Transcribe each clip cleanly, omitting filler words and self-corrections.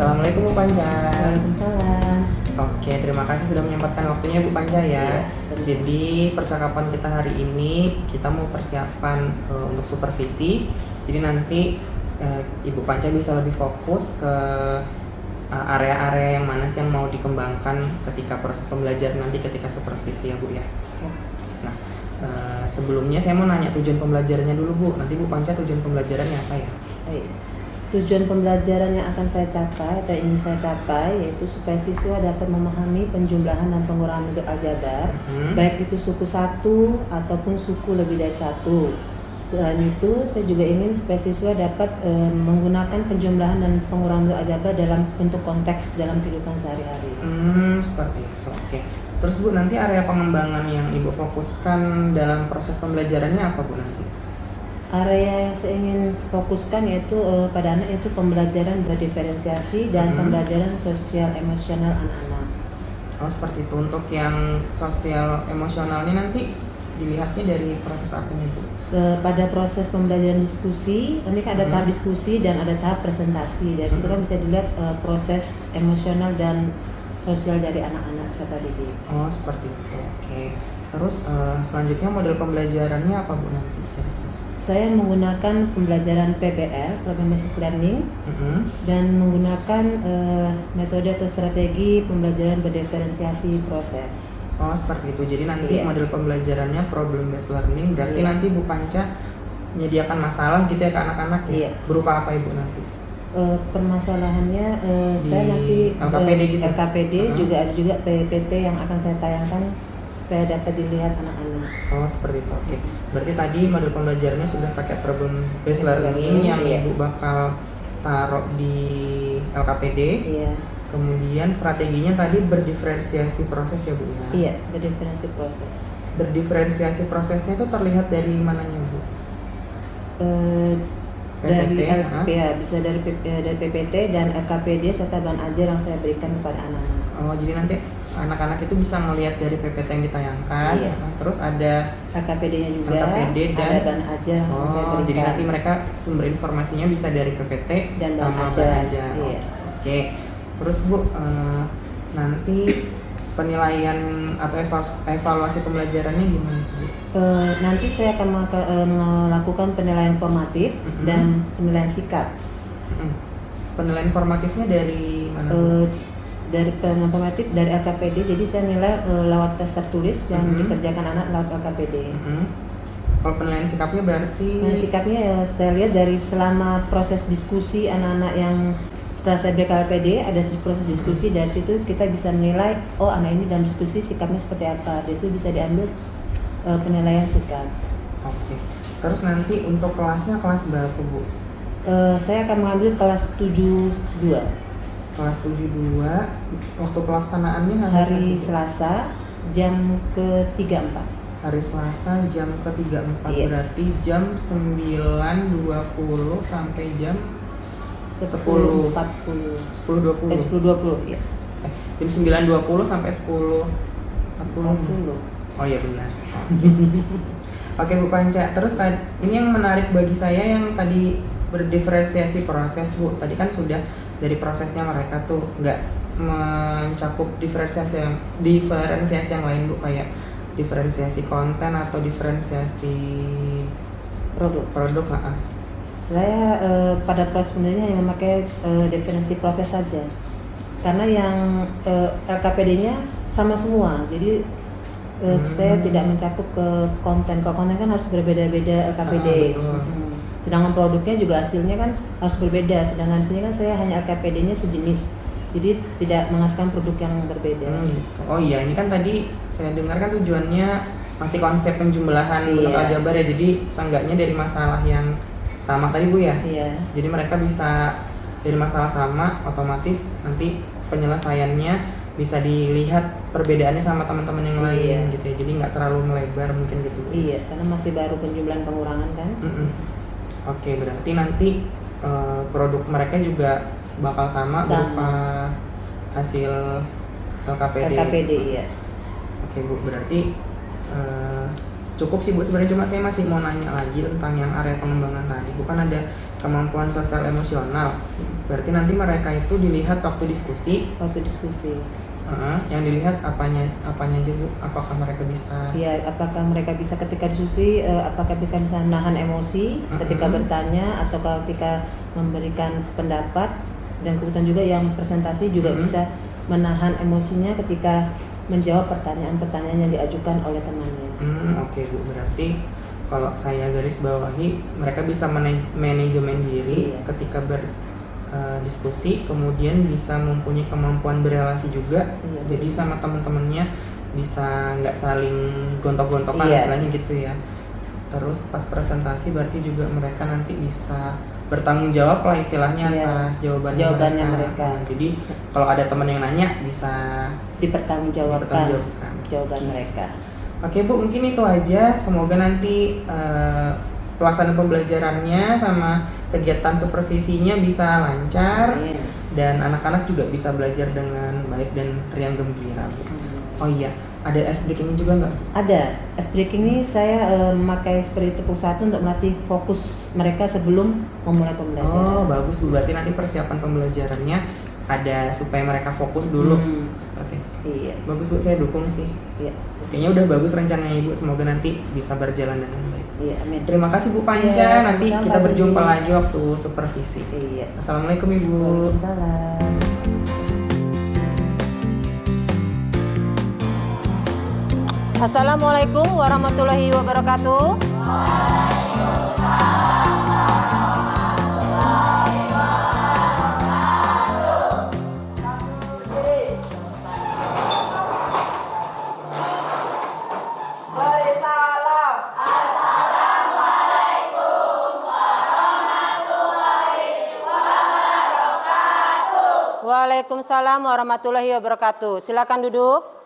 Assalamualaikum Bu Panca. Waalaikumsalam. Oke, terima kasih sudah menyempatkan waktunya Bu Panca ya. Jadi percakapan kita hari ini kita mau persiapan untuk supervisi. Jadi nanti Ibu Panca bisa lebih fokus ke area-area yang mana sih yang mau dikembangkan ketika proses pembelajaran nanti ketika supervisi ya Bu ya. Nah, sebelumnya saya mau nanya tujuan pembelajarannya dulu Bu. Nanti Bu Panca tujuan pembelajarannya apa ya? Tujuan pembelajaran yang akan saya capai atau ingin saya capai yaitu supaya siswa dapat memahami penjumlahan dan pengurangan bentuk aljabar, baik itu suku satu ataupun suku lebih dari satu. Selain itu, saya juga ingin supaya siswa dapat menggunakan penjumlahan dan pengurangan bentuk aljabar dalam bentuk konteks dalam kehidupan sehari-hari. Seperti itu. Oke. Terus Bu, nanti area pengembangan yang Ibu fokuskan dalam proses pembelajarannya apa Bu nanti? Area yang saya ingin fokuskan yaitu pada anak yaitu pembelajaran berdiferensiasi dan pembelajaran sosial emosional anak-anak. Oh seperti itu. Untuk yang sosial emosionalnya nanti dilihatnya dari proses apa nih Bu? Pada proses pembelajaran diskusi, nanti kan ada tahap diskusi dan ada tahap presentasi. Dari situ kan bisa dilihat proses emosional dan sosial dari anak-anak peserta didik. Oh seperti itu. Oke. Terus selanjutnya model pembelajarannya apa Bu nanti? Saya menggunakan pembelajaran PBL, Problem Based Learning, dan menggunakan metode atau strategi pembelajaran berdiferensiasi proses. Oh seperti itu. Jadi nanti model pembelajarannya Problem Based Learning. Berarti nanti Bu Panca menyediakan masalah gitu ya ke anak-anak ya? Berupa apa Ibu nanti? Permasalahannya saya nanti LKPD gitu? LKPD juga ada juga PPT yang akan saya tayangkan supaya dapat dilihat anak-anak. Oh seperti itu. Oke. Berarti tadi model pembelajarannya sudah pakai problem based learning yang Ibu bakal taruh di LKPD. Iya. Kemudian strateginya tadi berdiferensiasi proses ya Bu ya? Iya, berdiferensiasi proses. Berdiferensiasi prosesnya itu terlihat dari mananya Bu? Dari PPT, bisa dari PPT dan LKPD serta bahan ajar yang saya berikan kepada anak-anak. Oh jadi nanti anak-anak itu bisa melihat dari PPT yang ditayangkan. Iya. Terus ada LKPD-nya juga, LKPD dan ada bahan ajar yang saya berikan. Jadi nanti mereka sumber informasinya bisa dari PPT dan sama bahan ajar. Iya. Oke. Terus Bu, nanti penilaian atau evaluasi pembelajarannya gimana Bu? Nanti saya akan melakukan penilaian formatif dan penilaian sikap. Penilaian formatifnya dari mana? Dari penilaian formatif dari LKPD, jadi saya nilai lewat tes tertulis yang dikerjakan anak lewat LKPD. Kalau penilaian sikapnya berarti? Sikapnya ya saya lihat dari selama proses diskusi anak-anak yang setelah saya beri LKPD ada proses diskusi, dari situ kita bisa menilai oh anak ini dalam diskusi sikapnya seperti apa, dari situ bisa diambil penilaian sikap. Oke. Terus nanti untuk kelasnya kelas berapa Bu? Saya akan mengambil kelas 72. Kelas 72. Waktu pelaksanaannya hari Selasa jam ke-34. Hari Selasa jam ke-34. Iya. Berarti jam 9.20 sampai jam 10.20 ya. Jam 9.20 sampai 10.40. Oh iya benar. Oke Bu Panca. Terus ini yang menarik bagi saya yang tadi berdiferensiasi proses Bu. Tadi kan sudah dari prosesnya mereka tuh nggak mencakup diferensiasi yang lain Bu, kayak diferensiasi konten atau diferensiasi produk. Saya pada proses penelitian yang memakai definisi proses saja, karena yang LKPD-nya sama semua, jadi saya tidak mencakup ke konten. Kalau konten kan harus berbeda-beda LKPD. Sedangkan produknya juga hasilnya kan harus berbeda. Sedangkan di sini kan saya hanya LKPD-nya sejenis, jadi tidak menghasilkan produk yang berbeda. Oh iya, ini kan tadi saya dengar kan tujuannya masih konsep penjumlahan bentuk aljabar ya. Jadi seenggaknya dari masalah yang sama tadi Bu ya. Iya. Jadi mereka bisa dari masalah sama, otomatis nanti penyelesaiannya bisa dilihat perbedaannya sama teman-teman yang lain gitu ya. Jadi nggak terlalu melebar mungkin gitu. Iya, karena masih baru penjumlahan pengurangan kan. Oke, berarti nanti produk mereka juga bakal sama berupa hasil LKPD. LKPD iya. Oke Bu, berarti cukup sih Bu sebenarnya, cuma saya masih mau nanya lagi tentang yang area pengembangan tadi. Bukan ada kemampuan sosial emosional. Berarti nanti mereka itu dilihat waktu diskusi. Waktu diskusi. Yang dilihat apanya aja Bu? Apakah mereka bisa? Ya, apakah mereka bisa ketika diskusi, apakah mereka bisa menahan emosi ketika bertanya atau ketika memberikan pendapat, dan kemudian juga yang presentasi juga bisa menahan emosinya ketika menjawab pertanyaan-pertanyaan yang diajukan oleh temannya. Oke Bu, berarti kalau saya garis bawahi mereka bisa manajemen diri ketika diskusi, kemudian bisa mempunyai kemampuan berelasi juga. Jadi sama teman-temannya bisa nggak saling gontok-gontokan istilahnya gitu ya. Terus pas presentasi berarti juga mereka nanti bisa bertanggung jawab lah istilahnya atas jawabannya mereka. Jadi kalau ada teman yang nanya bisa dipertanggungjawabkan jawaban mereka. Oke Bu, mungkin itu aja. Semoga nanti pelaksanaan pembelajarannya sama kegiatan supervisinya bisa lancar. Dan anak-anak juga bisa belajar dengan baik dan riang gembira Bu. Oh iya, ada ice breaking juga nggak? Ada. Ice breaking ini saya memakai seperti tepuk satu untuk melatih fokus mereka sebelum memulai pembelajaran. Oh bagus Bu, berarti nanti persiapan pembelajarannya ada supaya mereka fokus dulu. Seperti itu. Iya. Bagus Bu, saya dukung sih. Iya. Kayaknya udah bagus rencananya Ibu, semoga nanti bisa berjalan dengan baik. Iya, amin. Terima kasih Bu Panca, nanti kita berjumpa lagi waktu supervisi. Iya. Assalamualaikum Ibu. Waalaikumsalam. Assalamualaikum warahmatullahi wabarakatuh. Waalaikumsalam warahmatullahi wabarakatuh. Silakan duduk.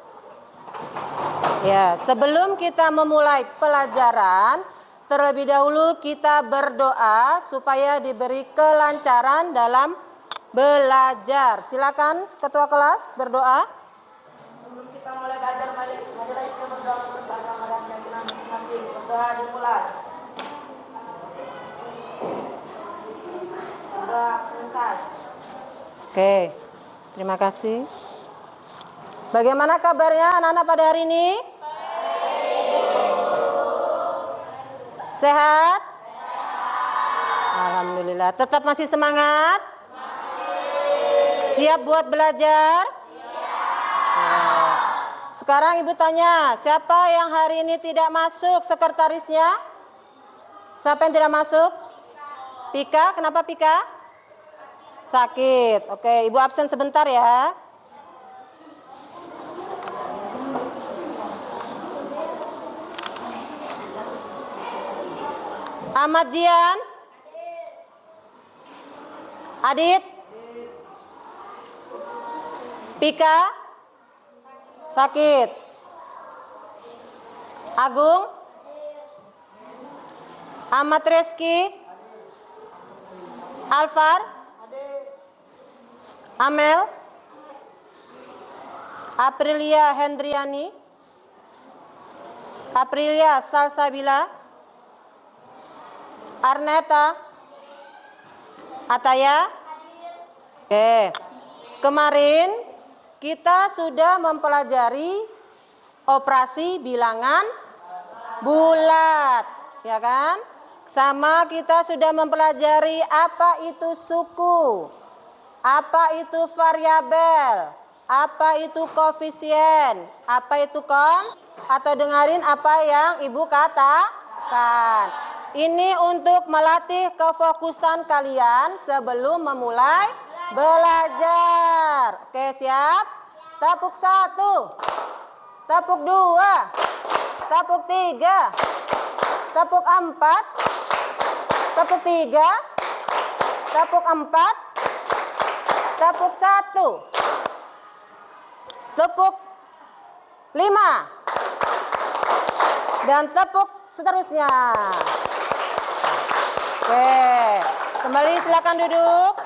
Ya, sebelum kita memulai pelajaran, terlebih dahulu kita berdoa supaya diberi kelancaran dalam belajar. Silakan ketua kelas berdoa. Sebelum kita mulai belajar, mari kita berdoa bersama dan keyakinan masing-masing. Berdoa dimulai. Berdoa selesai. Oke, terima kasih. Bagaimana kabarnya anak-anak pada hari ini? Sehat? Alhamdulillah. Tetap masih semangat? Siap buat belajar? Sekarang Ibu tanya, siapa yang hari ini tidak masuk sekretarisnya? Siapa yang tidak masuk? Pika, kenapa Pika? Sakit. Oke, Ibu absen sebentar ya. Ahmad Jian? Adit? Pika? Sakit. Agung? Ahmad Reski? Alfar? Amel? Aprilia Hendriani? Aprilia Salsabila? Arneta? Ataya? Oke. Kemarin kita sudah mempelajari operasi bilangan bulat, ya kan? Sama kita sudah mempelajari apa itu suku, apa itu variabel, apa itu koefisien, apa itu atau dengarin apa yang Ibu katakan. Ini untuk melatih kefokusan kalian sebelum memulai belajar. Oke, siap? Tepuk 1, tepuk 2, tepuk 3, tepuk 4, tepuk 3, tepuk 4, tepuk 1, tepuk 5, dan tepuk seterusnya. Oke, kembali silakan duduk.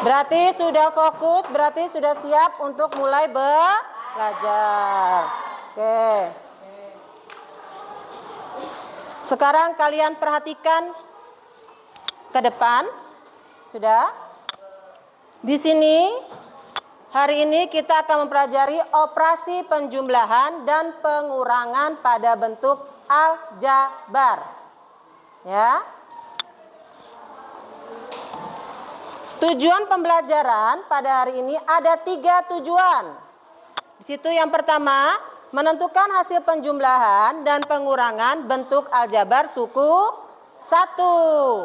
Berarti sudah fokus, berarti sudah siap untuk mulai belajar. Oke. Sekarang kalian perhatikan ke depan. Sudah? Di sini hari ini kita akan mempelajari operasi penjumlahan dan pengurangan pada bentuk aljabar. Ya. Tujuan pembelajaran pada hari ini ada 3 tujuan. Di situ yang pertama, menentukan hasil penjumlahan dan pengurangan bentuk aljabar suku 1.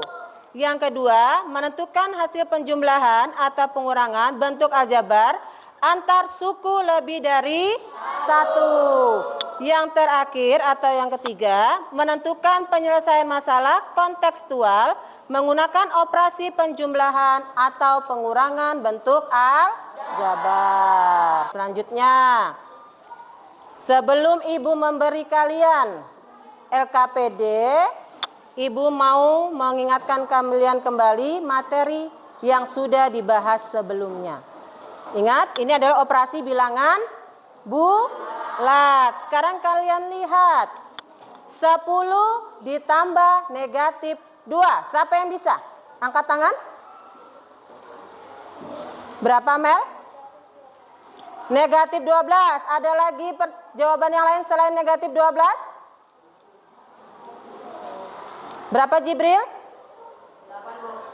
Yang kedua, menentukan hasil penjumlahan atau pengurangan bentuk aljabar antar suku lebih dari 1. Yang terakhir atau yang ketiga, menentukan penyelesaian masalah kontekstual menggunakan operasi penjumlahan atau pengurangan bentuk aljabar. Selanjutnya, sebelum Ibu memberi kalian LKPD, Ibu mau mengingatkan kalian kembali materi yang sudah dibahas sebelumnya. Ingat, ini adalah operasi bilangan bulat. Sekarang kalian lihat, 10 ditambah negatif 2. Siapa yang bisa? Angkat tangan. Berapa, Mel? Negatif 12. Ada lagi jawaban yang lain selain negatif 12? Berapa, Jibril?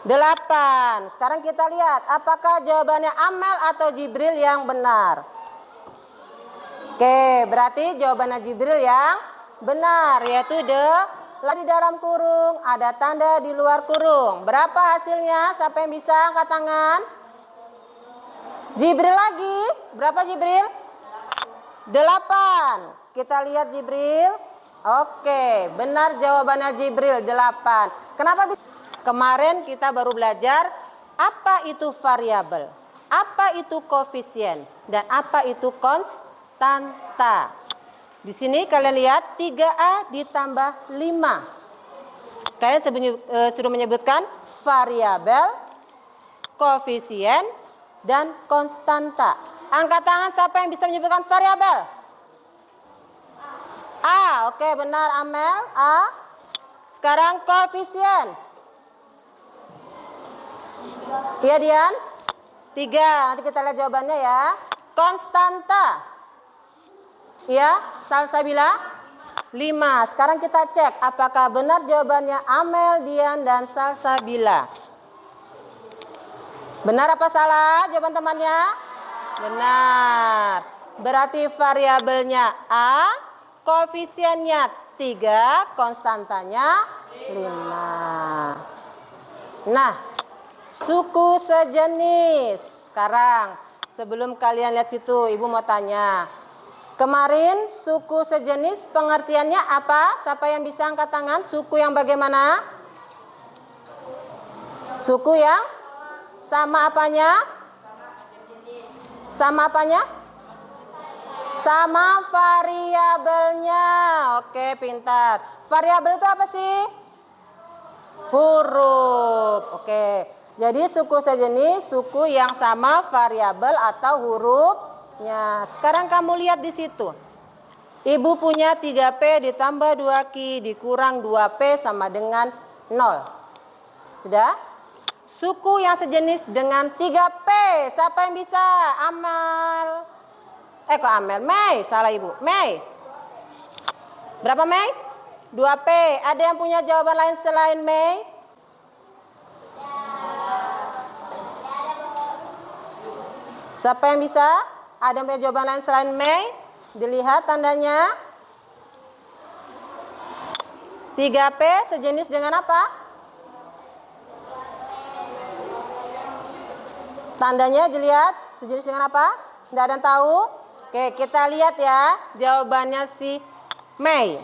8. Sekarang kita lihat apakah jawabannya Amel atau Jibril yang benar. Oke, berarti jawabannya Jibril yang benar, yaitu di dalam kurung, ada tanda di luar kurung. Berapa hasilnya? Siapa yang bisa angkat tangan? Jibril lagi. Berapa, Jibril? 8. Kita lihat Jibril. Oke, benar jawabannya Jibril 8. Kenapa bisa? Kemarin kita baru belajar apa itu variabel, apa itu koefisien, dan apa itu konstanta. Di sini kalian lihat 3A ditambah 5. Kalian sudah menyebutkan variabel, koefisien, dan konstanta. Angkat tangan siapa yang bisa menyebutkan variabel? A. Oke, benar Amel. A. Sekarang koefisien. Iya, Dian? 3. Nanti kita lihat jawabannya ya. Konstanta. Ya, Salsabila 5. Sekarang kita cek apakah benar jawabannya Amel, Dian, dan Salsabila. Benar apa salah jawaban temannya? Benar. Berarti variabelnya A, koefisiennya 3, konstantanya 5. Nah, suku sejenis. Sekarang sebelum kalian lihat situ, Ibu mau tanya. Kemarin suku sejenis pengertiannya apa? Siapa yang bisa angkat tangan? Suku yang bagaimana? Suku yang sama apanya? Sama apanya? Sama variabelnya. Oke, pintar. Variabel itu apa sih? Huruf. Oke. Jadi suku sejenis suku yang sama variabel atau hurufnya. Sekarang kamu lihat di situ. Ibu punya 3P ditambah 2Q dikurang 2P sama dengan 0. Sudah? Suku yang sejenis dengan 3P. Siapa yang bisa? Amel. Kok Amel? Mei. Salah Ibu. Mei. Berapa Mei? 2P. Ada yang punya jawaban lain selain Mei? Siapa yang bisa? Ada yang punya jawaban lain selain Mei? Dilihat tandanya. 3P sejenis dengan apa? Tandanya dilihat sejenis dengan apa? Tidak ada yang tahu? Oke, kita lihat ya jawabannya si Mei.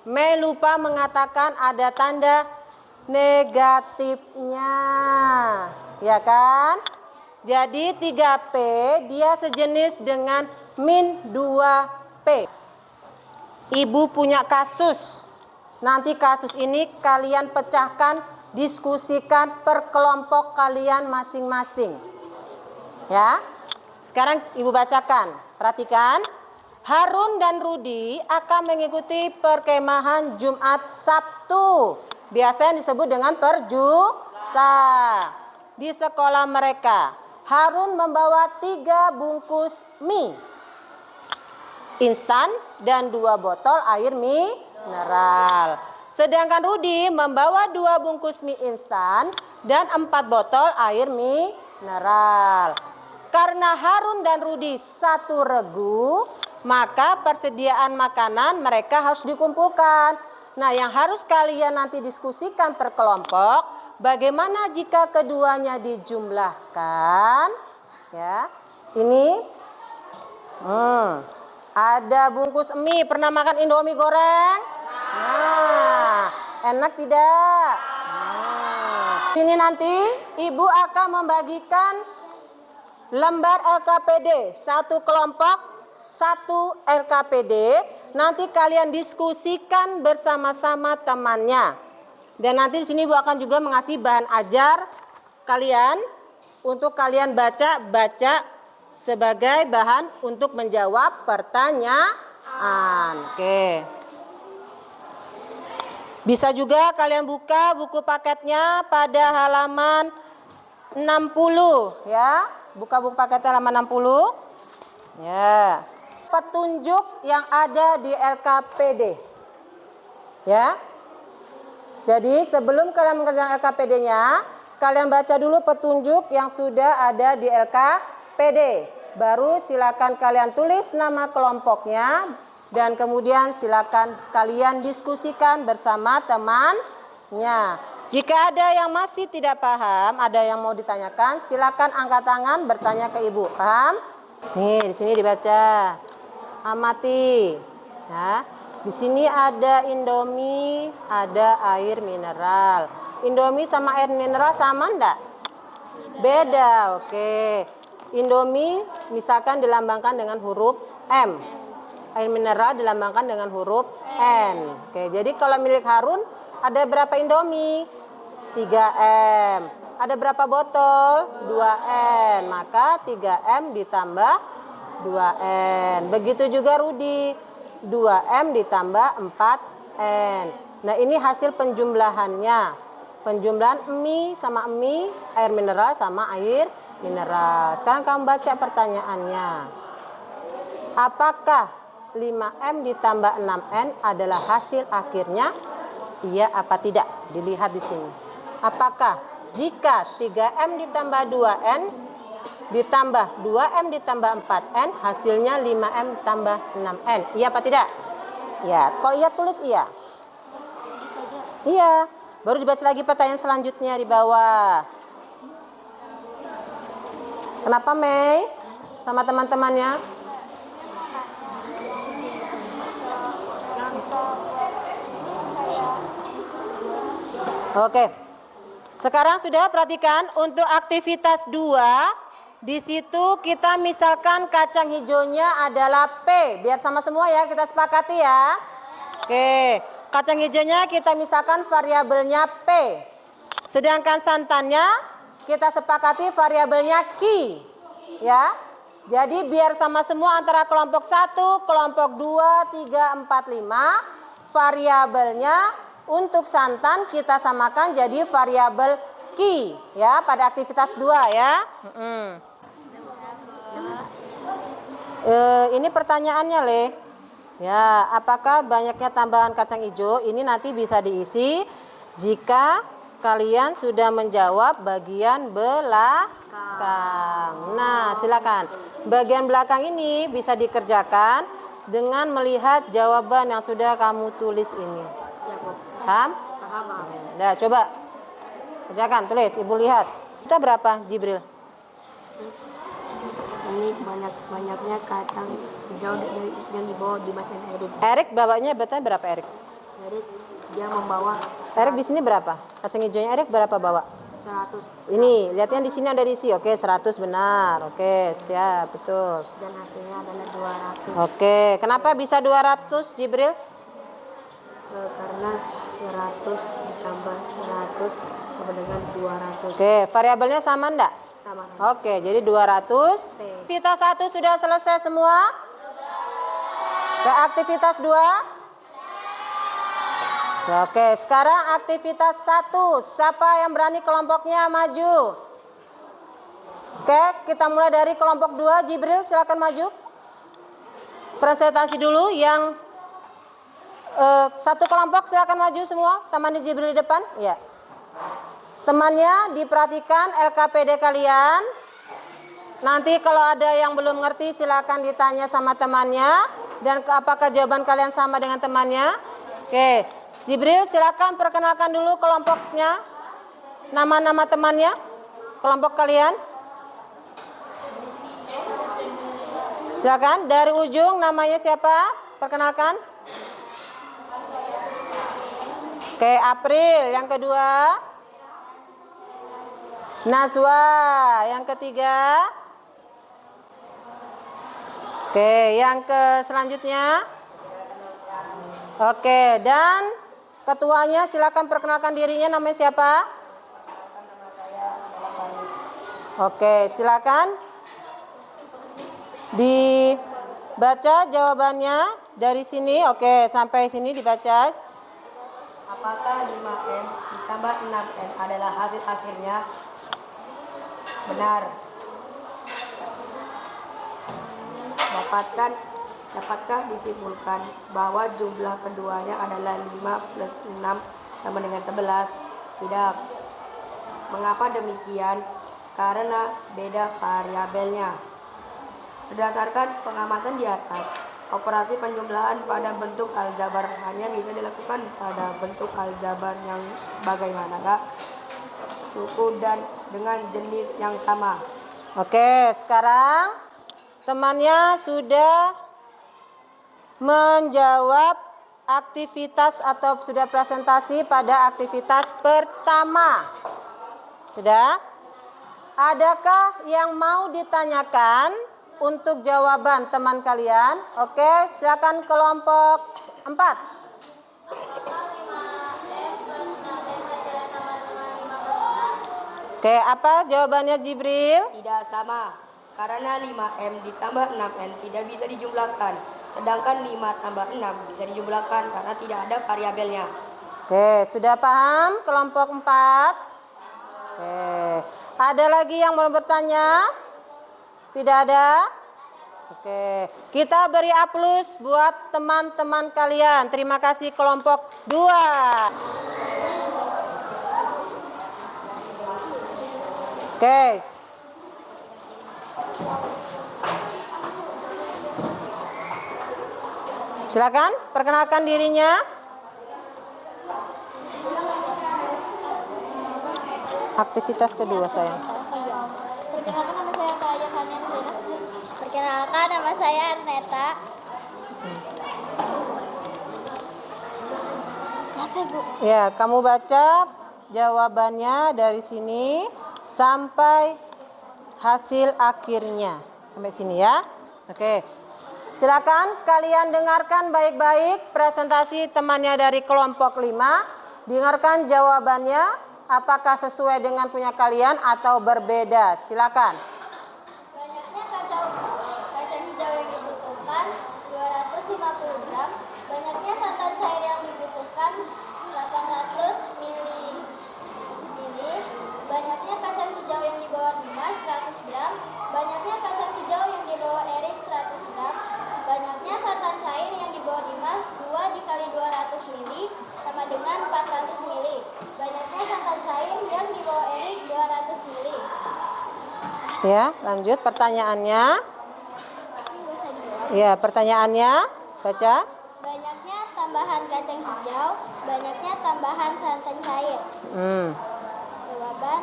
Mei lupa mengatakan ada tanda negatifnya. Ya kan? Jadi 3P dia sejenis dengan min 2P. Ibu punya kasus. Nanti kasus ini kalian pecahkan, diskusikan per kelompok kalian masing-masing. Ya. Sekarang Ibu bacakan, perhatikan. Harun dan Rudi akan mengikuti perkemahan Jumat Sabtu. Biasanya disebut dengan perjusa. Di sekolah mereka, Harun membawa 3 bungkus mie instan dan 2 botol air mineral. Sedangkan Rudi membawa 2 bungkus mie instan dan 4 botol air mineral. Karena Harun dan Rudi satu regu, maka persediaan makanan mereka harus dikumpulkan. Nah, yang harus kalian nanti diskusikan per kelompok, bagaimana jika keduanya dijumlahkan? Ya, ini ada bungkus mie. Pernah makan Indomie goreng? Nah, enak tidak? Ini nanti Ibu akan membagikan lembar LKPD, satu kelompok, satu LKPD. Nanti kalian diskusikan bersama-sama temannya. Dan nanti di sini Ibu akan juga mengasih bahan ajar kalian untuk kalian baca sebagai bahan untuk menjawab pertanyaan. Oke. Bisa juga kalian buka buku paketnya pada halaman 60 ya. Buka buku paketnya halaman 60. Ya. Petunjuk yang ada di LKPD. Ya. Jadi sebelum kalian mengerjakan LKPD-nya, kalian baca dulu petunjuk yang sudah ada di LKPD. Baru silakan kalian tulis nama kelompoknya dan kemudian silakan kalian diskusikan bersama temannya. Jika ada yang masih tidak paham, ada yang mau ditanyakan, silakan angkat tangan bertanya ke Ibu. Paham? Nih, di sini dibaca. Amati. Ya. Di sini ada Indomie, ada air mineral. Indomie sama air mineral sama enggak? Beda, oke. Indomie misalkan dilambangkan dengan huruf M. Air mineral dilambangkan dengan huruf N. Oke, jadi kalau milik Harun ada berapa Indomie? 3M. Ada berapa botol? 2N. Maka 3M ditambah 2N. Begitu juga Rudi. 2M ditambah 4N. Nah, ini hasil penjumlahannya. Penjumlahan mie sama mie, air mineral sama air mineral. Sekarang kamu baca pertanyaannya. Apakah 5M ditambah 6N adalah hasil akhirnya? Iya apa tidak? Dilihat di sini. Apakah jika 3M ditambah 2N ditambah 2M ditambah 4N hasilnya 5M tambah 6N? Iya apa tidak? Ya, kalau iya tulis iya. Iya. Baru dibaca lagi pertanyaan selanjutnya di bawah. Kenapa Mei? Sama teman-temannya? Oke. Sekarang sudah perhatikan untuk aktivitas 2. Di situ kita misalkan kacang hijaunya adalah P. Biar sama semua ya, kita sepakati ya. Oke. Kacang hijaunya kita misalkan variabelnya P. Sedangkan santannya kita sepakati variabelnya Q. Ya. Jadi biar sama semua antara kelompok 1, kelompok 2, 3, 4, 5. Variabelnya untuk santan kita samakan jadi variabel Q. Ya, pada aktivitas 2 ya. Ini pertanyaannya Le. Ya, apakah banyaknya tambahan kacang hijau? Ini nanti bisa diisi jika kalian sudah menjawab bagian belakang. Nah, silakan. Bagian belakang ini bisa dikerjakan dengan melihat jawaban yang sudah kamu tulis ini. Paham? Paham. Nah, coba kerjakan, tulis. Ibu lihat. Kita berapa, Jibril? Ini banyaknya kacang hijau yang dibawa di basnya Erik. Erik bawanya berapa Erik? Erik dia membawa Erik di sini berapa? Kacang hijaunya Erik berapa bawa? 100. Ini, lihatnya di sini ada diisi. Oke, 100 benar. Oke, siap, betul. Dan hasilnya adalah 200. Oke, kenapa bisa 200, Jibril? Karena 100 ditambah 100 sama dengan 200. Oke, variabelnya sama enggak? Sama. Oke, jadi 200. Aktivitas 1 sudah selesai semua? Ke aktivitas 2? Oke, sekarang aktivitas 1. Siapa yang berani kelompoknya maju? Oke, kita mulai dari kelompok 2. Jibril, silakan maju. Presentasi dulu yang satu kelompok, silakan maju semua. Temani Jibril di depan. Ya. Temannya diperhatikan LKPD kalian. Nanti kalau ada yang belum ngerti silakan ditanya sama temannya. Dan apakah jawaban kalian sama dengan temannya? Oke, Jibril silakan perkenalkan dulu kelompoknya. Nama-nama temannya, kelompok kalian. Silakan dari ujung, namanya siapa? Perkenalkan. Oke, April. Yang kedua, Najwa. Yang ketiga, oke, yang selanjutnya, oke, dan ketuanya silakan perkenalkan dirinya, namanya siapa? Oke, silakan dibaca jawabannya dari sini. Oke, sampai sini dibaca. Apakah 5M ditambah 6M adalah hasil akhirnya? Benar. Dapatkah disimpulkan bahwa jumlah keduanya adalah 5 plus 6 sama dengan 11? Tidak. Mengapa demikian? Karena beda variabelnya. Berdasarkan pengamatan di atas, operasi penjumlahan pada bentuk aljabar hanya bisa dilakukan pada bentuk aljabar yang sebagaimana suku dan dengan jenis yang sama. Oke, sekarang temannya sudah menjawab aktivitas atau sudah presentasi pada aktivitas pertama. Sudah? Adakah yang mau ditanyakan untuk jawaban teman kalian? Oke, silakan kelompok 4. Oke, apa jawabannya Jibril? Tidak sama, karena 5M ditambah 6N tidak bisa dijumlahkan, sedangkan 5 tambah 6 bisa dijumlahkan karena tidak ada variabelnya. Oke, sudah paham kelompok 4? Oke, ada lagi yang mau bertanya? Tidak ada? Oke, kita beri aplaus buat teman-teman kalian. Terima kasih kelompok 2. Oke. Silakan perkenalkan dirinya. Aktivitas kedua sayang. Perkenalkan nama saya Kak Yohana Zainab. Perkenalkan nama saya Arneta. Apa Bu? Ya, kamu baca jawabannya dari sini sampai hasil akhirnya. Sampai sini ya. Oke. Silakan kalian dengarkan baik-baik presentasi temannya dari kelompok 5. Dengarkan jawabannya. Apakah sesuai dengan punya kalian atau berbeda? Silakan. Banyaknya kacang hijau yang dibutuhkan 250 gram. Banyaknya santan cair yang dibutuhkan 800 ml. Banyaknya kacang hijau yang dibawa Dimas 100 gram. Banyaknya kacang hijau yang dibawa Erik 100 gram. Banyaknya santan cair yang dibawa Dimas 2 dikali 200 ml sama dengan 400 ml. Banyaknya santan cair yang dibawa Erik 200 ml. Ya, lanjut pertanyaannya. Ya, pertanyaannya baca. Banyaknya tambahan kacang hijau, banyaknya tambahan santan cair. Jawaban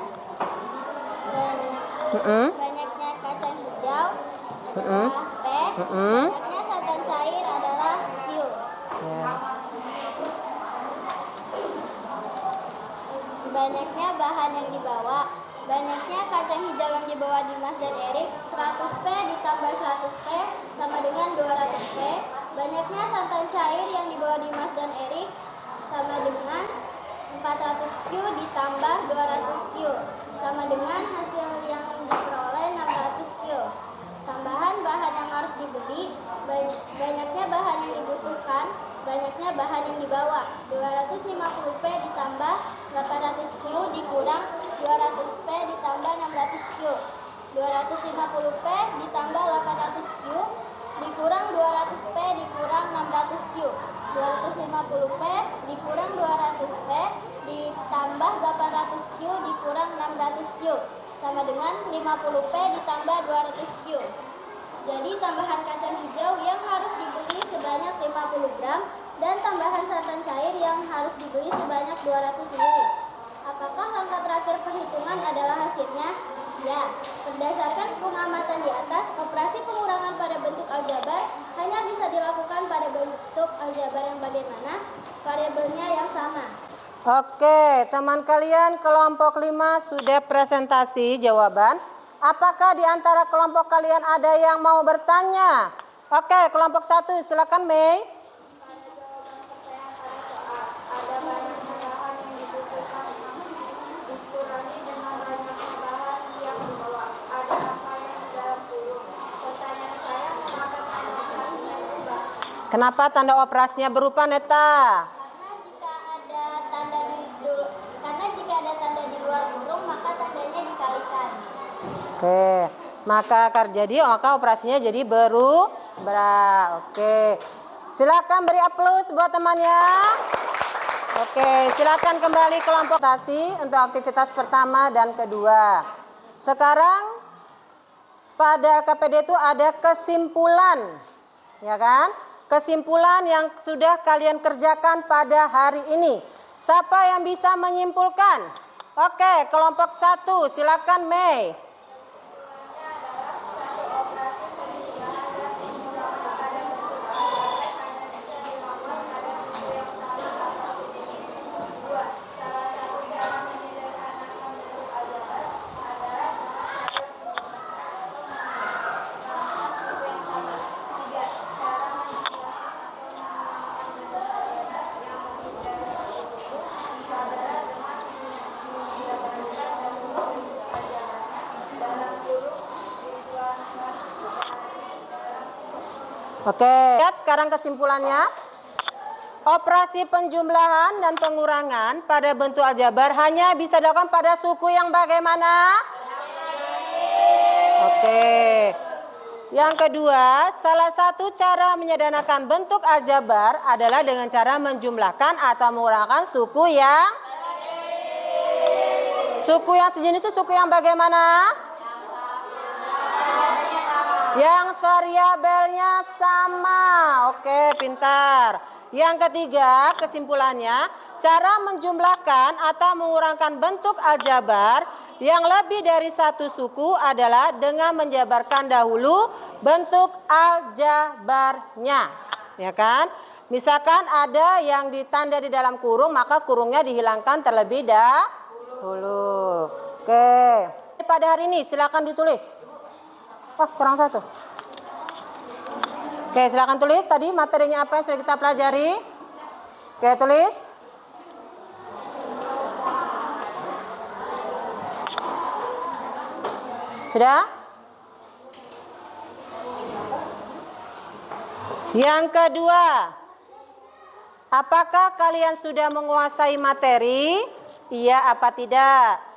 banyaknya kacang hijau adalah P, banyaknya santan cair adalah Q. Ya. Banyaknya bahan yang dibawa, banyaknya kacang hijau yang dibawa Dimas dan Erik 100P ditambah 100P sama dengan 200P. Banyaknya santan cair yang dibawa Dimas dan Erik sama dengan 400Q ditambah 200Q sama dengan hasil yang banyaknya bahan yang dibawa. 250P ditambah 800Q dikurang 200P ditambah 600Q. 250P ditambah 800Q dikurang 200P dikurang 600Q. 250P dikurang 200P ditambah 800Q dikurang 600Q sama dengan 50P ditambah 200Q. Jadi tambahan kacang hijau yang harus dibeli sebanyak 50 gram dan tambahan santan cair yang harus dibeli sebanyak 200 ml. Apakah langkah terakhir perhitungan adalah hasilnya? Ya, berdasarkan pengamatan di atas, operasi pengurangan pada bentuk aljabar hanya bisa dilakukan pada bentuk aljabar yang bagaimana? Variabelnya yang sama. Oke, teman kalian kelompok 5 sudah presentasi jawaban. Apakah di antara kelompok kalian ada yang mau bertanya? Oke, kelompok 1 silakan Mei. Ada banyaknya bahan yang dibutuhkan dikurangi dengan banyaknya bahan yang dibawa. Ada apa yang di dalam kurung? Pertanyaan saya, kenapa tanda operasinya berubah? Kenapa tanda operasinya berubah, Neta? Karena jika ada tanda di luar kurung, maka tandanya dikalikan. Oke, maka operasinya jadi berubah. Oke, silakan beri aplaus buat temannya. Oke, silakan kembali kelompok tasi untuk aktivitas pertama dan kedua. Sekarang pada LKPD itu ada kesimpulan, ya kan? Kesimpulan yang sudah kalian kerjakan pada hari ini. Siapa yang bisa menyimpulkan? Oke, kelompok 1 silakan Mei. Oke, lihat sekarang kesimpulannya. Operasi penjumlahan dan pengurangan pada bentuk aljabar hanya bisa dilakukan pada suku yang bagaimana? Oke. Yang kedua, salah satu cara menyederhanakan bentuk aljabar adalah dengan cara menjumlahkan atau mengurangkan suku yang sejenis itu suku yang bagaimana? Yang variabelnya sama. Oke, pintar. Yang ketiga, kesimpulannya, cara menjumlahkan atau mengurangkan bentuk aljabar yang lebih dari satu suku adalah dengan menjabarkan dahulu bentuk aljabarnya. Ya kan? Misalkan ada yang ditanda di dalam kurung, maka kurungnya dihilangkan terlebih dahulu. Oke. Pada hari ini silakan ditulis. Wah, kurang satu. Oke, silakan tulis tadi materinya apa yang sudah kita pelajari. Oke, tulis. Sudah? Yang kedua, apakah kalian sudah menguasai materi? Iya apa tidak?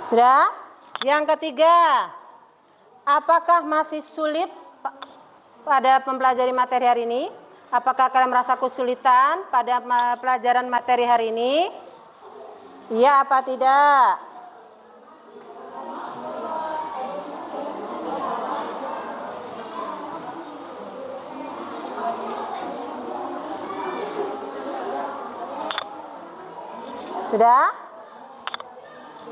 Sudah? Yang ketiga, apakah masih sulit pada mempelajari materi hari ini? Apakah kalian merasa kesulitan pada pelajaran materi hari ini? Iya apa tidak? Sudah?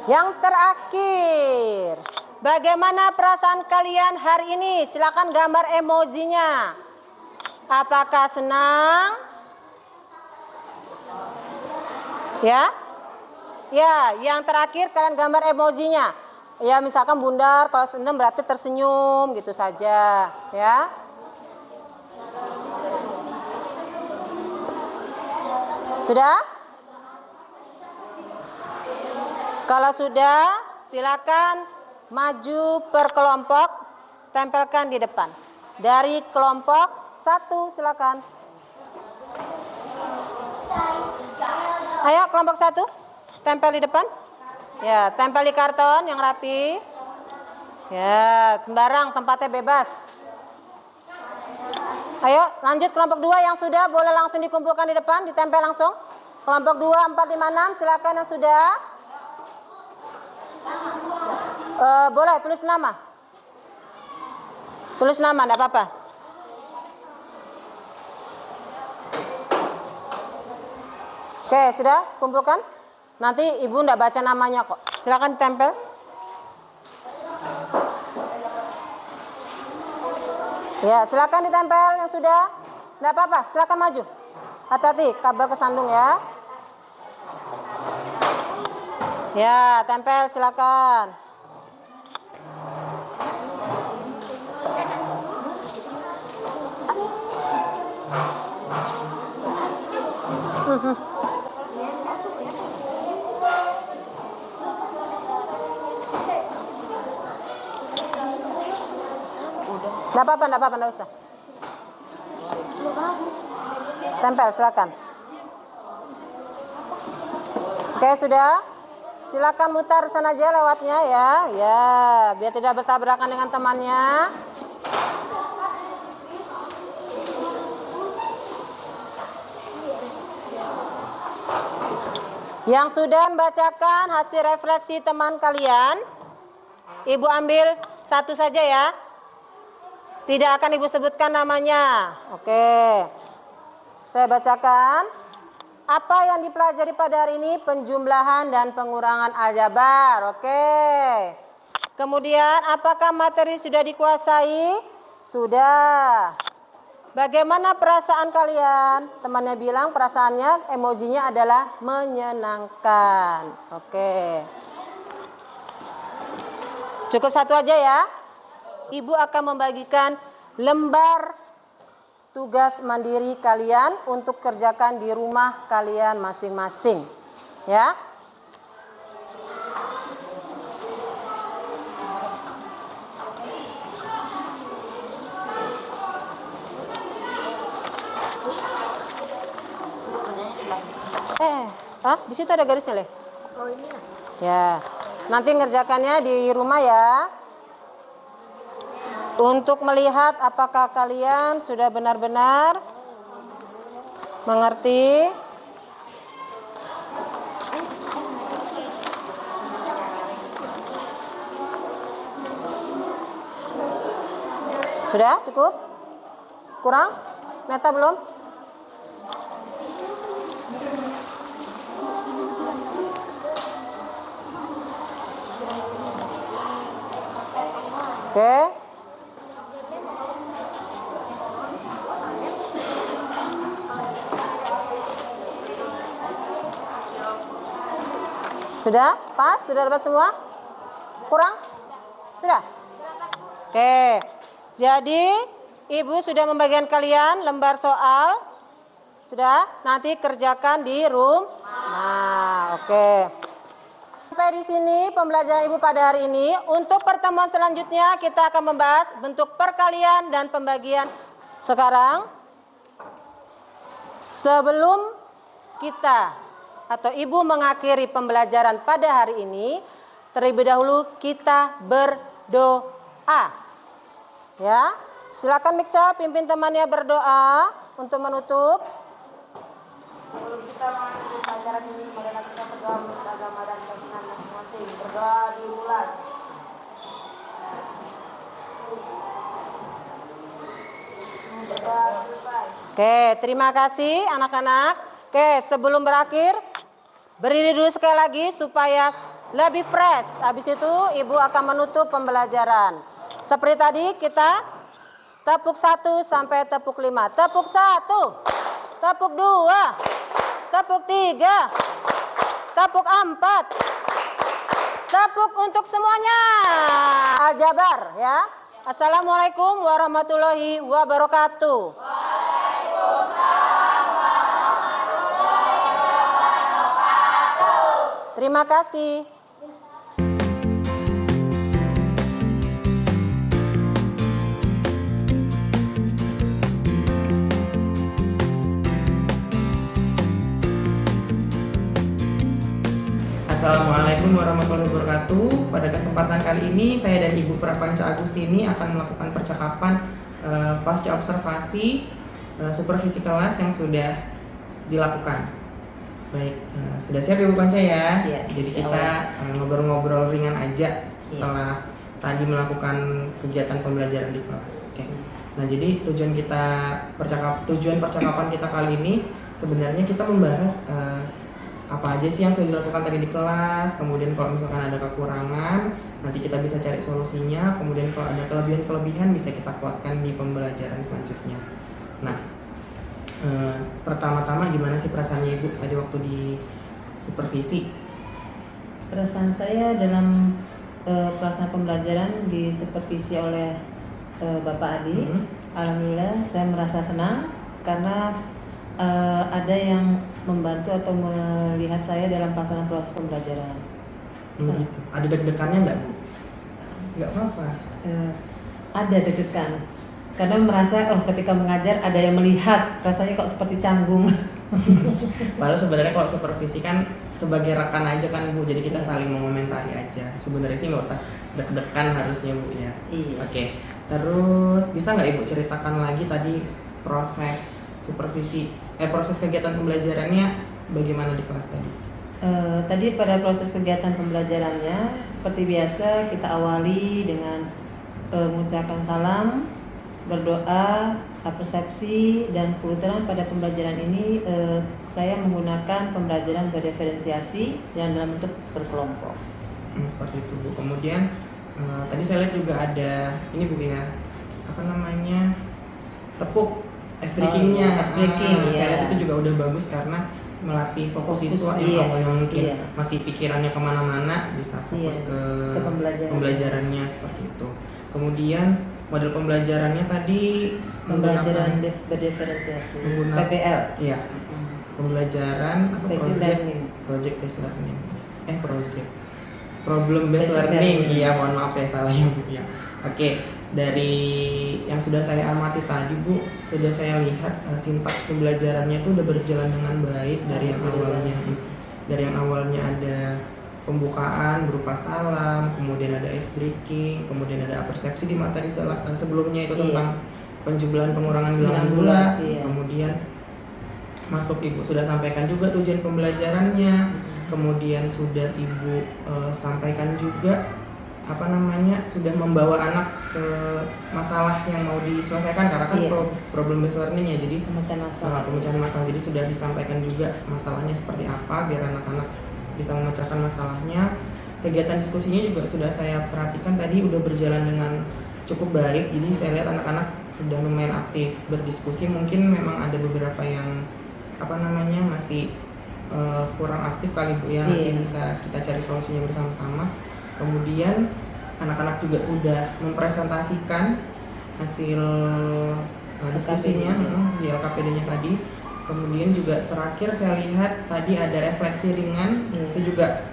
Yang terakhir, bagaimana perasaan kalian hari ini? Silakan gambar emojinya. Apakah senang? Ya? Ya, yang terakhir kalian gambar emojinya. Ya misalkan bundar, kalau senam berarti tersenyum gitu saja ya. Sudah? Kalau sudah, silakan maju per kelompok, tempelkan di depan. Dari kelompok 1 silakan. Ayo kelompok 1, tempel di depan. Ya, tempel di karton yang rapi. Ya, sembarang tempatnya bebas. Ayo lanjut kelompok 2 yang sudah boleh langsung dikumpulkan di depan, ditempel langsung. Kelompok 2, 4, 5, 6 silakan yang sudah. Boleh tulis nama. Tulis nama, enggak apa-apa. Oke, sudah kumpulkan. Nanti ibu enggak baca namanya kok. Silakan tempel. Ya, silakan ditempel yang sudah. Enggak apa-apa, silakan maju. Hati-hati, kabel kesandung ya. Ya, tempel silakan. Enggak apa-apa, enggak usah. Tempel silakan. Oke, sudah. Silakan mutar sana aja lewatnya ya. Ya, biar tidak bertabrakan dengan temannya. Yang sudah membacakan hasil refleksi teman kalian, ibu ambil 1 saja ya. Tidak akan ibu sebutkan namanya. Oke. Saya bacakan. Apa yang dipelajari pada hari ini? Penjumlahan dan pengurangan aljabar. Oke. Kemudian apakah materi sudah dikuasai? Sudah. Bagaimana perasaan kalian? Temannya bilang perasaannya, emojinya adalah menyenangkan. Oke. Cukup 1 aja ya. Ibu akan membagikan lembar tugas mandiri kalian untuk kerjakan di rumah kalian masing-masing. Ya. Di situ ada garisnya, Le. Oh ini. Ya. Nanti ngerjakannya di rumah ya. Untuk melihat apakah kalian sudah benar-benar mengerti. Sudah cukup? Kurang? Neta belum? Oke. Sudah? Pas? Sudah dapat semua? Kurang? Sudah? Oke. Jadi, ibu sudah membagikan kalian lembar soal. Sudah? Nanti kerjakan di rumah. Nah, oke. Sampai di sini pembelajaran ibu pada hari ini. Untuk pertemuan selanjutnya kita akan membahas bentuk perkalian dan pembagian. Sekarang, sebelum kita atau ibu mengakhiri pembelajaran pada hari ini, terlebih dahulu kita berdoa. Ya, silakan Miksel pimpin temannya berdoa untuk menutup. Sebelum kita mengakhiri pelajaran ini, marilah kita berdoa menurut agama dan keyakinan masing-masing. Berdoa dimulai. Berdoa selesai. Oke, terima kasih anak-anak. Oke, sebelum berakhir, berdiri dulu sekali lagi supaya lebih fresh. Habis itu ibu akan menutup pembelajaran. Seperti tadi kita tepuk 1 sampai tepuk 5. Tepuk 1, tepuk 2, tepuk 3, tepuk 4, Tepuk untuk semuanya. Aljabar ya. Assalamualaikum warahmatullahi wabarakatuh. Terima kasih. Assalamualaikum warahmatullahi wabarakatuh. Pada kesempatan kali ini saya dan Ibu Prapanca Agustini akan melakukan percakapan pasca observasi supervisi kelas yang sudah dilakukan. Baik, sudah siap Ibu Panca ya? Siap. Jadi kita ngobrol-ngobrol ringan aja setelah tadi melakukan kegiatan pembelajaran di kelas. Oke. Nah, jadi tujuan percakapan kita kali ini sebenarnya kita membahas apa aja sih yang sudah dilakukan tadi di kelas, kemudian kalau misalkan ada kekurangan nanti kita bisa cari solusinya, kemudian kalau ada kelebihan-kelebihan bisa kita kuatkan di pembelajaran selanjutnya. Nah, pertama-tama gimana sih perasaannya Ibu tadi waktu di supervisi? Perasaan saya dalam pelaksanaan pembelajaran di supervisi oleh Bapak Adi, alhamdulillah saya merasa senang karena ada yang membantu atau melihat saya dalam pelaksanaan proses pembelajaran. Gitu. Ada deg-degannya nggak Bu? Nggak apa-apa. Ada deg-degan karena merasa ketika mengajar ada yang melihat, rasanya kok seperti canggung. Padahal sebenarnya kalau supervisi kan sebagai rekan aja kan Bu, jadi kita saling mengomentari aja. Sebenarnya sih nggak usah deg-degan harusnya Bu ya. Iya. Oke. Terus bisa nggak Ibu ceritakan lagi tadi proses supervisi, proses kegiatan pembelajarannya bagaimana di kelas tadi? Tadi pada proses kegiatan pembelajarannya seperti biasa kita awali dengan mengucapkan salam, berdoa, persepsi, dan kebetulan pada pembelajaran ini saya menggunakan pembelajaran berdiferensiasi dan dalam bentuk berkelompok. Seperti itu Bu. Kemudian tadi saya lihat juga ada ini Bu ya, apa namanya, tepuk S-breaking-nya. S-breaking, Saya lihat iya. itu juga udah bagus karena melatih fokus siswa yang iya, awalnya mungkin iya. masih pikirannya kemana-mana bisa fokus Iya, ke pembelajarannya seperti itu. Kemudian model pembelajarannya tadi pembelajaran berdiferensiasi, menggunakan- PBL. Iya, pembelajaran apa Basic learning. project based learning. Project problem based Basic learning. learning. Iya, mohon maaf saya salah ya Bu ya. Oke, dari yang sudah saya amati tadi Bu, sudah saya lihat sintaks pembelajarannya itu udah berjalan dengan baik dari yang awalnya ada pembukaan berupa salam, kemudian ada ice breaking, kemudian ada persepsi di materi sebelumnya itu tentang penjumlahan pengurangan bilangan gula, kemudian masuk Ibu sudah sampaikan juga tujuan pembelajarannya, kemudian sudah Ibu sampaikan juga apa namanya, sudah membawa anak ke masalah yang mau diselesaikan karena kan problem based learning ya, jadi pemecahan masalah, jadi sudah disampaikan juga masalahnya seperti apa biar anak-anak bisa memecahkan masalahnya. Kegiatan diskusinya juga sudah saya perhatikan tadi udah berjalan dengan cukup baik, jadi saya lihat anak-anak sudah lumayan aktif berdiskusi. Mungkin memang ada beberapa yang apa namanya masih kurang aktif kali Bu ya, nanti bisa kita cari solusinya bersama-sama. Kemudian anak-anak juga sudah mempresentasikan hasil diskusinya di LKPD-nya tadi. Kemudian juga terakhir saya lihat tadi ada refleksi ringan. Saya juga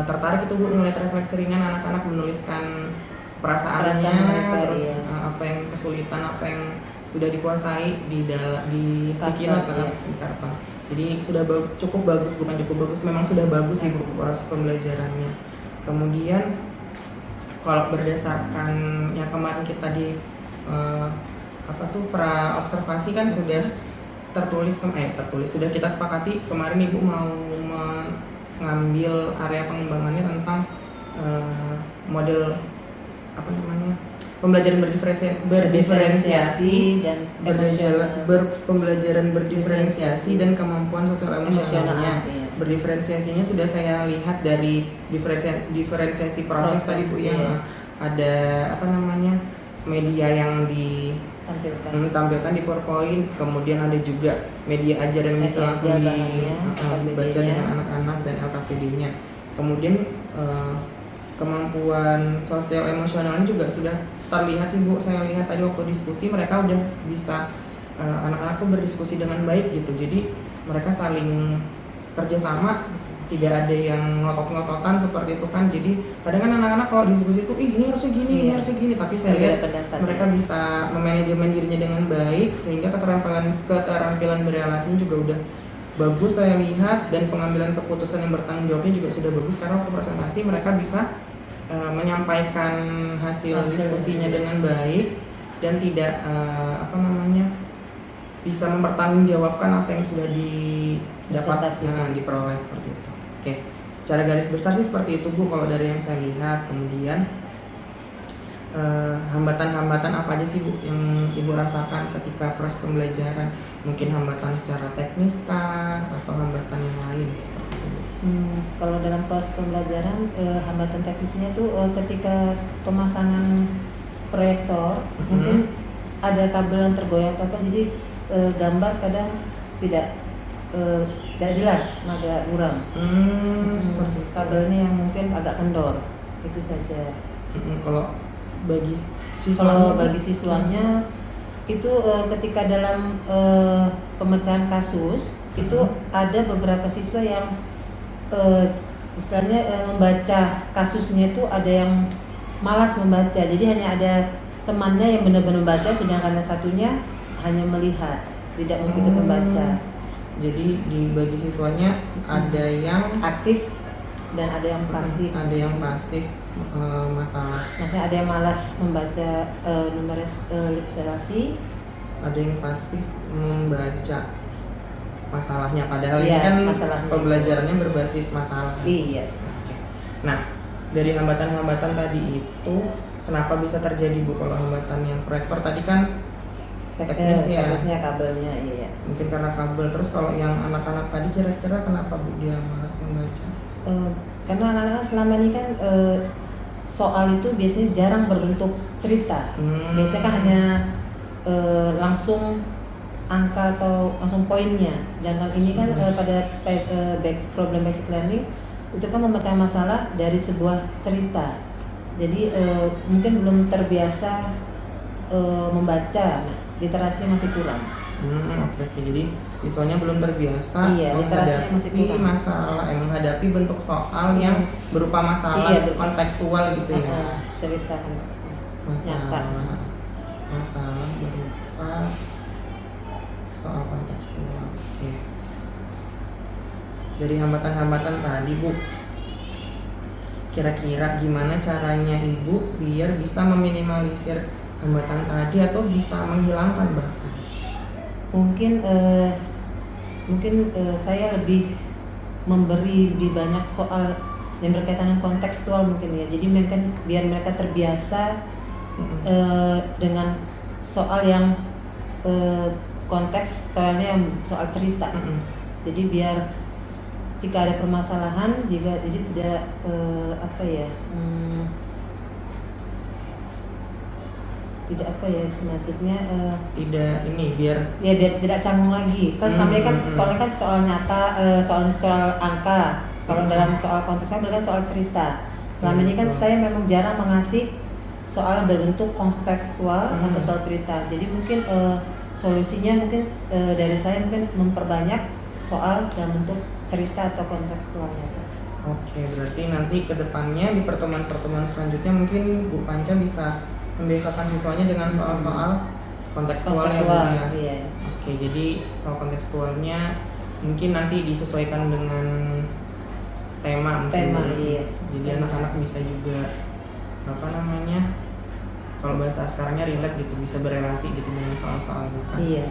tertarik itu Bu melihat refleksi ringan, anak-anak menuliskan perasaannya, terus apa yang kesulitan, apa yang sudah dikuasai di sticky note di karton. Jadi sudah cukup bagus, bukan cukup bagus, memang sudah bagus Ibu proses pembelajarannya. Kemudian kalau berdasarkan yang kemarin kita di pra observasi kan sudah tertulis sudah kita sepakati kemarin Ibu mau mengambil area pengembangannya tentang model apa namanya, pembelajaran berdiferensiasi dan pembelajaran berdiferensiasi dan kemampuan sosial emosionalnya. Iya. Berdiferensiasinya sudah saya lihat dari diferensiasi proses tadi Bu yang ada apa namanya, media yang ditampilkan di PowerPoint, kemudian ada juga media ajar yang bisa langsung dibaca dengan anak-anak dan LKPD-nya. Kemudian kemampuan sosial emosionalnya juga sudah terlihat sih Bu. Saya lihat tadi waktu diskusi mereka udah bisa anak-anak tuh berdiskusi dengan baik gitu. Jadi mereka saling kerjasama, tidak ada yang ngotot-ngototan seperti itu kan. Jadi kadang kan anak-anak kalau diskusi itu ini harusnya gini, ini harusnya gini, tapi saya lihat mereka bisa memanajemen dirinya dengan baik sehingga keterampilan berelasinya juga udah bagus saya lihat, dan pengambilan keputusan yang bertanggung jawabnya juga sudah bagus karena waktu presentasi mereka bisa menyampaikan hasil diskusinya dengan baik dan tidak bisa mempertanggungjawabkan apa yang sudah didapat diperoleh seperti itu. Oke, secara garis besar sih seperti itu Bu kalau dari yang saya lihat. Kemudian hambatan-hambatan apa aja sih Bu yang Ibu rasakan ketika proses pembelajaran? Mungkin hambatan secara teknis kah atau hambatan yang lain seperti itu? Kalau dalam proses pembelajaran hambatan teknisnya itu ketika pemasangan proyektor mungkin ada kabel yang tergoyang atau apa, jadi gambar kadang tidak jelas, agak buram. Seperti itu. Kabelnya yang mungkin agak kendor, itu saja. Kalau bagi siswanya itu ketika dalam pemecahan kasus itu ada beberapa siswa yang istilahnya membaca kasusnya itu ada yang malas membaca, jadi hanya ada temannya yang benar-benar membaca, sedangkan yang satunya hanya melihat, tidak mungkin membaca. Jadi di bagi siswanya ada yang aktif dan ada yang pasif. Ada yang pasif masalah. Maksudnya ada yang malas membaca literasi. Ada yang pasif membaca masalahnya. Padahal ini kan pembelajarannya berbasis masalah. Iya. Oke. Nah, dari hambatan-hambatan tadi itu kenapa bisa terjadi Bu? Kalau hambatan yang proyektor tadi kan teknisnya kabelnya, iya. Mungkin karena kabel. Terus kalau yang anak-anak tadi kira-kira kenapa Bu dia malas membaca? Karena anak-anak selama ini kan soal itu biasanya jarang berbentuk cerita. Biasanya kan hanya langsung angka atau langsung poinnya. Sedangkan ini kan pada problem basic learning itu kan memecah masalah dari sebuah cerita. Jadi mungkin belum terbiasa membaca. Literasi masih kurang. Oke. Jadi siswanya belum terbiasa menghadapi masalah, menghadapi bentuk soal yang berupa masalah kontekstual gitu ya. Cerita konteksnya. Masalah berupa soal kontekstual. Oke. Dari hambatan-hambatan tadi Bu, kira-kira gimana caranya Ibu biar bisa meminimalisir hambatan tadi atau bisa menghilangkan bahkan? Mungkin saya lebih memberi lebih banyak soal yang berkaitan dengan kontekstual mungkin ya. Jadi mungkin biar mereka terbiasa dengan soal yang kontekstualnya yang soal cerita. Jadi biar jika ada permasalahan juga jadi tidak maksudnya tidak ini biar tidak canggung lagi kan sampai kan soalnya kan soal nyata soal angka. Kalau dalam soal konteksnya berarti soal cerita. Selama ini kan saya memang jarang mengasih soal berbentuk kontekstual atau soal cerita. Jadi mungkin solusinya mungkin dari saya mungkin memperbanyak soal dalam bentuk cerita atau kontekstualnya. Oke, berarti nanti kedepannya di pertemuan-pertemuan selanjutnya mungkin Bu Panca bisa membiasakan siswanya dengan soal-soal kontekstual ya. Iya. Oke, jadi soal kontekstualnya mungkin nanti disesuaikan dengan tema. Iya. Jadi anak-anak bisa juga kalau bahasa sekarangnya relate gitu, bisa berelasi gitu dengan soal-soal bukan. Iya.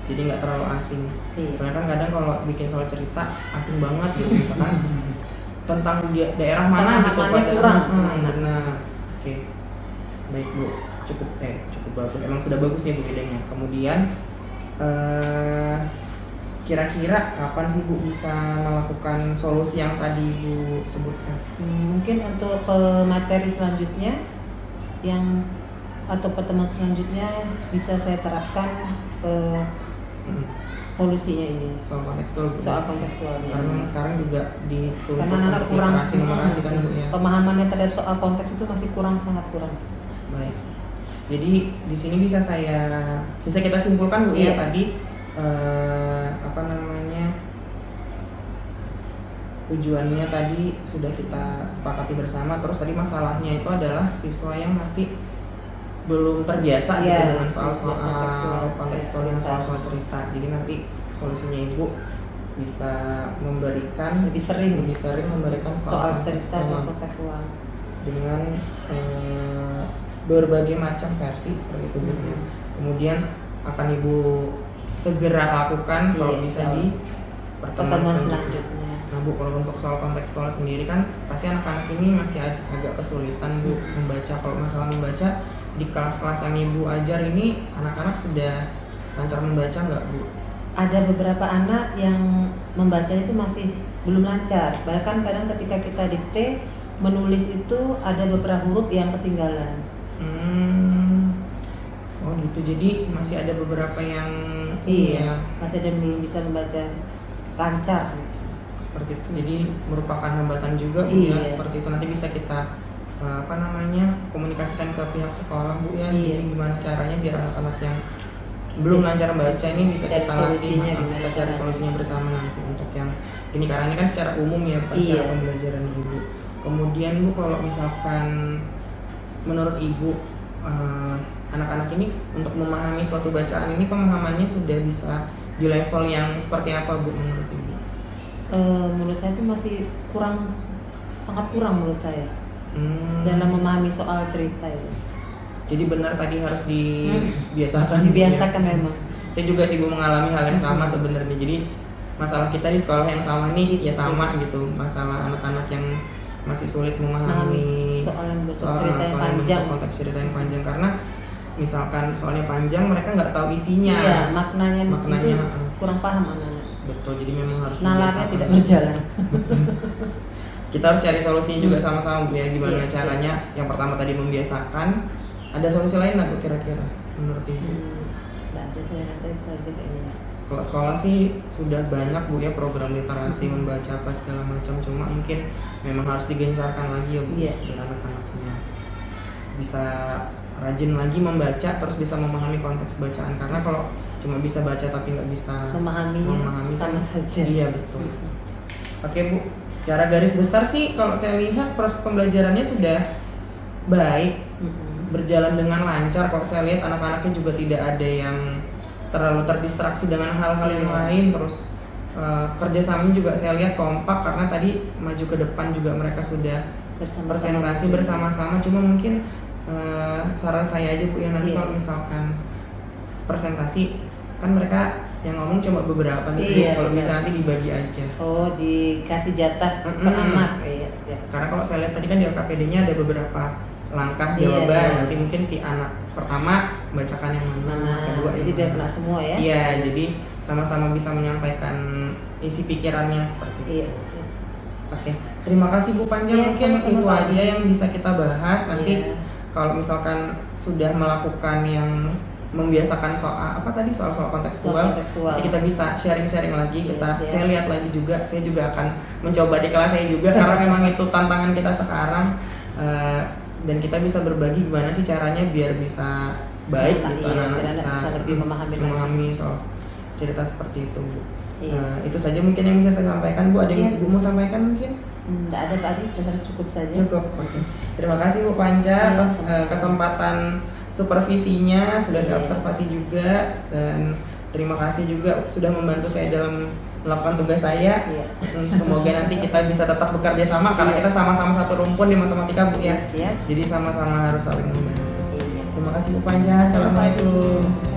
Jadi nggak terlalu asing. Iya. Soalnya kan kadang kalau bikin soal cerita asing banget gitu, misalkan tentang daerah mana gitu kurang. Benar. Oke. Baik Bu, cukup bagus. Emang sudah bagus nih Bu idenya. Kemudian kira-kira kapan sih Bu bisa melakukan solusi yang tadi Bu sebutkan? Mungkin untuk materi selanjutnya atau pertemuan selanjutnya bisa saya terapkan solusinya ini soal kontekstual Bu. soal kontekstualnya. Karena memang sekarang juga dituntut Karena anak untuk kurang literasi numerasi kan Bu ya. pemahamannya terhadap soal konteks itu masih kurang, sangat kurang. Baik. Jadi di sini bisa kita simpulkan Bu ya Iya. tadi tujuannya tadi sudah kita sepakati bersama. Terus tadi masalahnya itu adalah siswa yang masih belum terbiasa gitu Iya, dengan soal-soal kontekstual dan cerita. soal-soal cerita. Jadi nanti solusinya Ibu bisa memberikan Lebih sering memberikan soal cerita kontekstual dan kontekstual. dengan berbagai macam versi seperti itu Bu ya. Kemudian akan Ibu segera lakukan kalau Iya, bisa iya. di pertemuan Pertemuan selanjutnya. selanjutnya. Nah Bu, kalau untuk soal kontekstual sendiri kan pasti anak-anak ini masih agak kesulitan Bu membaca. Kalau masalah membaca di kelas-kelas yang Ibu ajar ini anak-anak sudah lancar membaca nggak Bu? Ada beberapa anak yang membaca itu masih belum lancar. Bahkan kadang ketika kita dikte menulis itu ada beberapa huruf yang ketinggalan. Oh gitu. Jadi masih ada beberapa yang Iya, masih ada yang belum bisa membaca lancar. seperti itu. Jadi merupakan hambatan juga Bu ya. Iya. Seperti itu nanti bisa kita komunikasikan ke pihak sekolah Bu ya. Iya. Jadi gimana caranya biar anak-anak yang belum lancar membaca ini bisa Cari kita latih. solusinya Kita gimana cari caranya. solusinya bersama nanti untuk yang ini, karena ini kan secara umum ya, bukan Iya. secara pembelajaran Ibu. Kemudian Bu, kalau misalkan menurut Ibu anak-anak ini untuk memahami suatu bacaan ini pemahamannya sudah bisa di level yang seperti apa Bu menurut Ibu? Menurut saya itu masih sangat kurang menurut saya Hmm. dalam memahami soal cerita itu. Jadi benar tadi harus dibiasakan. Dibiasakan Bu, ya. memang. Saya juga sih Bu mengalami hal yang sama sebenarnya. Jadi masalah kita di sekolah yang sama nih ya sama gitu. Masalah anak-anak yang masih sulit memahami soal yang cerita yang soal panjang. konteks cerita yang panjang, karena misalkan soalnya panjang mereka nggak tahu isinya. Iya, maknanya Maknanya, itu kurang paham anak-anak. Betul, jadi memang harus Nalarnya dibiasakan. tidak berjalan. Kita harus cari solusinya juga sama-sama Bu ya, gimana Iya, caranya. Yang pertama tadi membiasakan. Ada solusi lain nggak Bu kira-kira menurut Ibu? Nggak ada, saya rasa itu saja kayaknya. Kalau sekolah sih sudah banyak Bu ya program literasi membaca apa segala macam, cuma mungkin memang harus digencarkan lagi ya Bu, Iya. biar anak-anaknya bisa rajin lagi membaca, terus bisa memahami konteks bacaan. Karena kalau cuma bisa baca tapi nggak bisa Memahaminya sama kan, saja. iya betul. Oke Bu, secara garis besar sih kalau saya lihat proses pembelajarannya sudah baik, berjalan dengan lancar. Kalau saya lihat anak-anaknya juga tidak ada yang terlalu terdistraksi dengan hal-hal yang lain. Terus kerjasamanya juga saya lihat kompak, karena tadi maju ke depan juga mereka sudah presentasi bersama-sama. Cuma mungkin saran saya aja Bu ya, nanti Iya. kalau misalkan presentasi kan mereka yang ngomong cuma beberapa nih Bu. Iya, Kalau benar. bisa nanti dibagi aja. Oh, dikasih jatah per anak. Iya, siap. Karena kalau saya lihat tadi kan di LKPD-nya ada beberapa langkah Iya, jawaban. iya. Nanti mungkin si anak pertama bacakan yang mana, kedua jadi yang biar mana. kena semua ya. Iya, jadi sama-sama bisa menyampaikan isi pikirannya seperti itu. Iya, siap. Oke, terima kasih Bu Panjang. Iya, Mungkin sama-sama, itu Pak. aja yang bisa kita bahas. Nanti Iya. kalau misalkan sudah melakukan yang membiasakan soal soal kontekstual, Soal kontekstual. nanti kita bisa sharing-sharing lagi. Iya, Kita siap. saya lihat lagi juga. Saya juga akan mencoba di kelas saya juga karena memang itu tantangan kita sekarang. Dan kita bisa berbagi gimana sih caranya biar bisa baik Iya, gitu, iya, anak-anak biar anak bisa lebih memahami soal cerita seperti itu Bu. Iya. Itu saja mungkin yang bisa saya sampaikan Bu. Ada yang Iya. Ibu mau sampaikan mungkin? Nggak ada tadi, sebenarnya cukup saja. Cukup. Oke. Terima kasih Bu Panca Iya, atas sama-sama. kesempatan supervisinya, sudah saya Iya. observasi juga, dan terima kasih juga sudah membantu saya dalam melakukan tugas saya. Iya. Semoga nanti kita bisa tetap bekerja sama karena Iya. kita sama-sama satu rumpun di matematika Bu ya. Siap. Jadi sama-sama harus saling membantu. Iya. Terima kasih Bu Panca. Assalamualaikum.